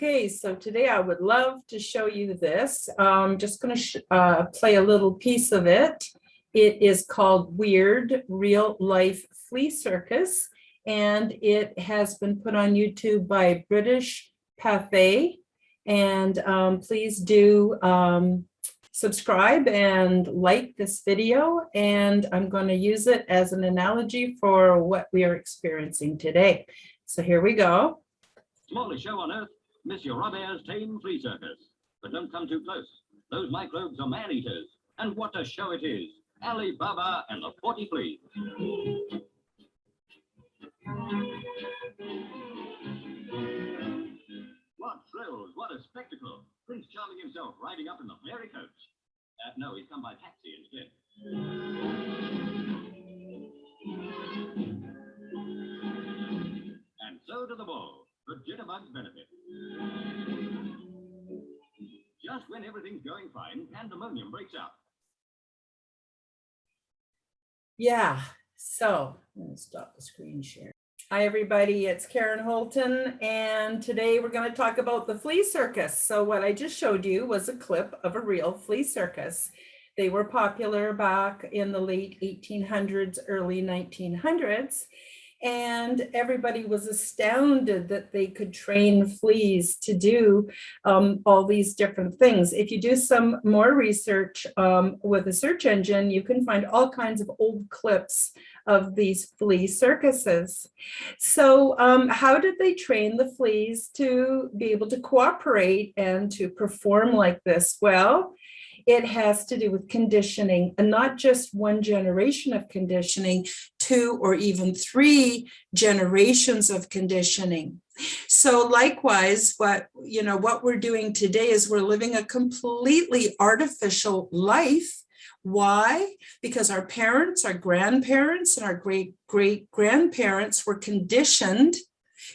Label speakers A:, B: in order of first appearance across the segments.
A: Okay, so today I would love to show you this. I'm just going to play a little piece of it. It is called Weird Real Life Flea Circus, and it has been put on YouTube by British Pathé. And please do subscribe and like this video, and I'm going to use it as an analogy for what we are experiencing today. So here we go.
B: Smallest show on earth, Miss Your Robert's Tame Flea Circus. But don't come too close. Those microbes are man-eaters. And what a show it is. Ali Baba and the 40 Fleas. What thrills, what a spectacle. Prince Charming himself riding up in the fairy coach. No, he's come by taxi instead. And so to the ball. For Jitterbug's benefit. Just when everything's going fine, pandemonium breaks out.
A: Yeah, so I'm going to stop the screen share. Hi, everybody. It's Karen Holton, and today we're going to talk about the flea circus. So what I just showed you was a clip of a real flea circus. They were popular back in the late 1800s, early 1900s. And everybody was astounded that they could train fleas to do all these different things. If you do some more research with a search engine, you can find all kinds of old clips of these flea circuses. So how did they train the fleas to be able to cooperate and to perform like this? Well, it has to do with conditioning, and not just one generation of conditioning, 2 or even 3 generations of conditioning. So likewise, what we're doing today is we're living a completely artificial life. Why? Because our parents, our grandparents, and our great-great-grandparents were conditioned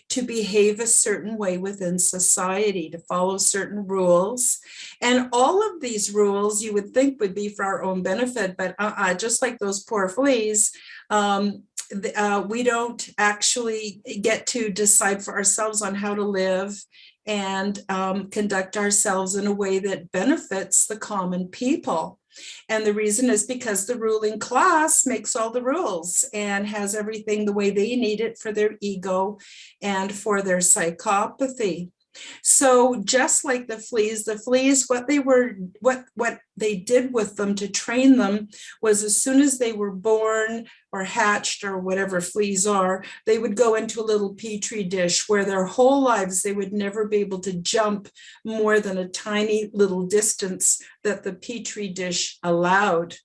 A: to behave a certain way within society, to follow certain rules. And all of these rules you would think would be for our own benefit, but just like those poor fleas, we don't actually get to decide for ourselves on how to live and conduct ourselves in a way that benefits the common people. And the reason is because the ruling class makes all the rules and has everything the way they need it for their ego and for their psychopathy. So just like the fleas, what they did with them to train them was, as soon as they were born or hatched or whatever fleas are, they would go into a little petri dish where their whole lives they would never be able to jump more than a tiny little distance that the petri dish allowed.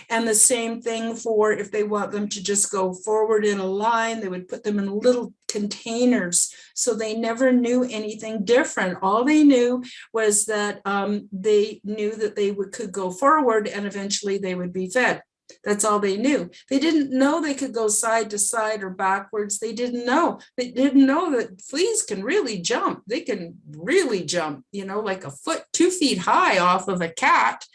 A: And the same thing for if they want them to just go forward in a line, they would put them in little containers. So they never knew anything different. All they knew was that they knew that they could go forward and eventually they would be fed. That's all they knew. They didn't know they could go side to side or backwards. They didn't know. They didn't know that fleas can really jump. They can really jump, like a foot, 2 feet high off of a cat.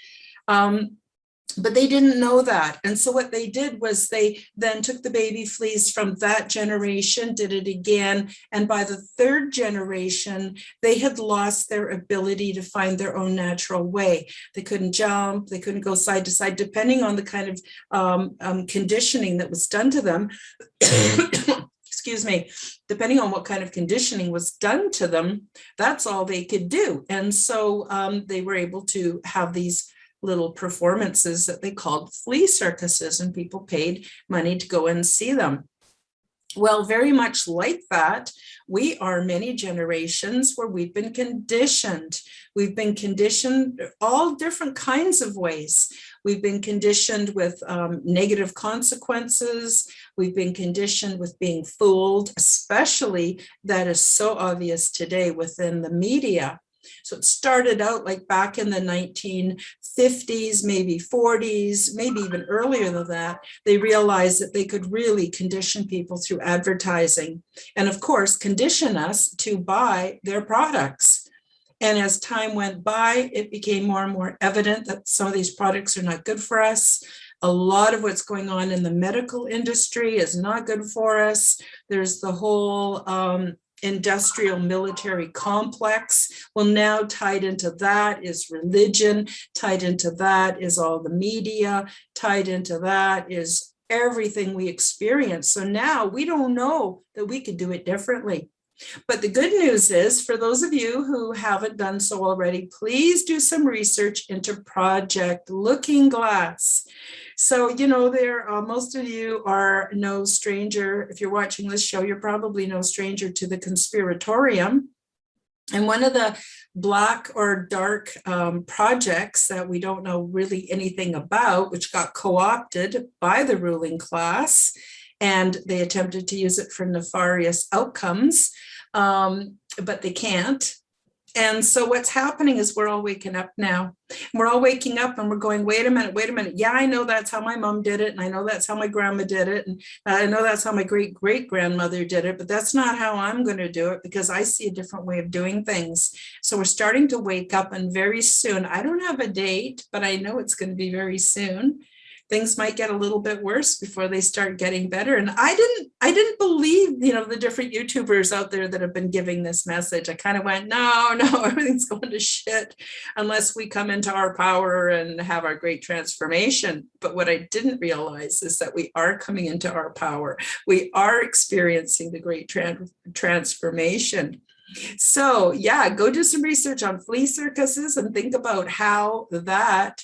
A: But they didn't know that. And so what they did was they then took the baby fleas from that generation, did it again. And by the 3rd generation, they had lost their ability to find their own natural way. They couldn't jump, they couldn't go side to side, depending on the kind of conditioning that was done to them. Excuse me, depending on what kind of conditioning was done to them, that's all they could do. And so they were able to have these little performances that they called flea circuses, and people paid money to go and see them. Well, very much like that, we are many generations where we've been conditioned. We've been conditioned all different kinds of ways. We've been conditioned with negative consequences. We've been conditioned with being fooled, especially that is so obvious today within the media. So it started out like back in the 1950s, maybe 40s, maybe even earlier than that. They realized that they could really condition people through advertising and, of course, condition us to buy their products. And as time went by, it became more and more evident that some of these products are not good for us. A lot of what's going on in the medical industry is not good for us. There's the whole industrial military complex. Well, now tied into that is religion, tied into that is all the media, tied into that is everything we experience. So now we don't know that we could do it differently. But the good news is, for those of you who haven't done so already, please do some research into Project Looking Glass. So, you know, most of you are no stranger. If you're watching this show, you're probably no stranger to the conspiratorium. And one of the black or dark projects that we don't know really anything about, which got co-opted by the ruling class, and they attempted to use it for nefarious outcomes, but they can't. And so what's happening is we're all waking up now. We're all waking up and we're going, wait a minute. Yeah, I know that's how my mom did it. And I know that's how my grandma did it. And I know that's how my great-great-grandmother did it, but that's not how I'm going to do it because I see a different way of doing things. So we're starting to wake up, and very soon, I don't have a date, but I know it's going to be very soon. Things might get a little bit worse before they start getting better. And I didn't believe, the different YouTubers out there that have been giving this message. I kind of went, no, everything's going to shit unless we come into our power and have our great transformation. But what I didn't realize is that we are coming into our power. We are experiencing the great transformation. So yeah, go do some research on flea circuses and think about how that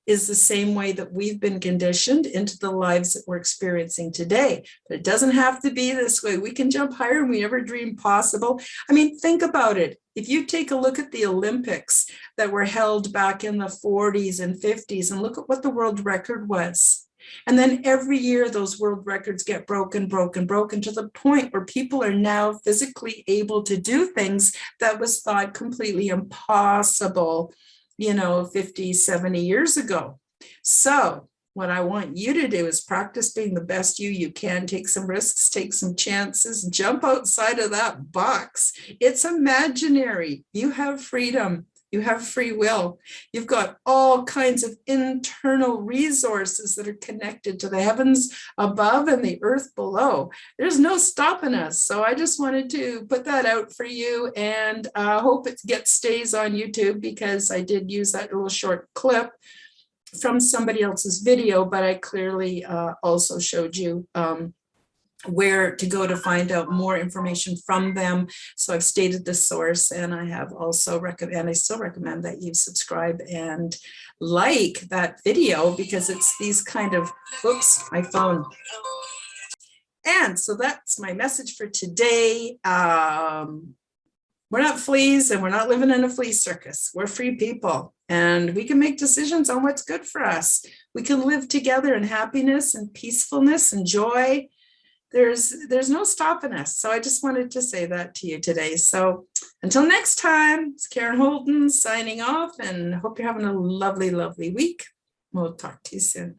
A: is the same way that we've been conditioned into the lives that we're experiencing today. But it doesn't have to be this way. We can jump higher than we ever dreamed possible. I mean, think about it. If you take a look at the Olympics that were held back in the 40s and 50s, and look at what the world record was. And then every year those world records get broken to the point where people are now physically able to do things that was thought completely impossible 50, 70 years ago. So what I want you to do is practice being the best you can, take some risks, take some chances, jump outside of that box. It's imaginary. You have freedom. You have free will. You've got all kinds of internal resources that are connected to the heavens above and the earth below. There's no stopping us. So I just wanted to put that out for you, and hope it stays on YouTube, because I did use that little short clip from somebody else's video, but I clearly also showed you where to go to find out more information from them. So I've stated the source, and I have also I still recommend that you subscribe and like that video, because it's these kind of, oops, my phone. And so that's my message for today. We're not fleas, and we're not living in a flea circus. We're free people, and we can make decisions on what's good for us. We can live together in happiness and peacefulness and joy. There's no stopping us. So I just wanted to say that to you today. So until next time, it's Karen Holton signing off, and hope you're having a lovely, lovely week. We'll talk to you soon.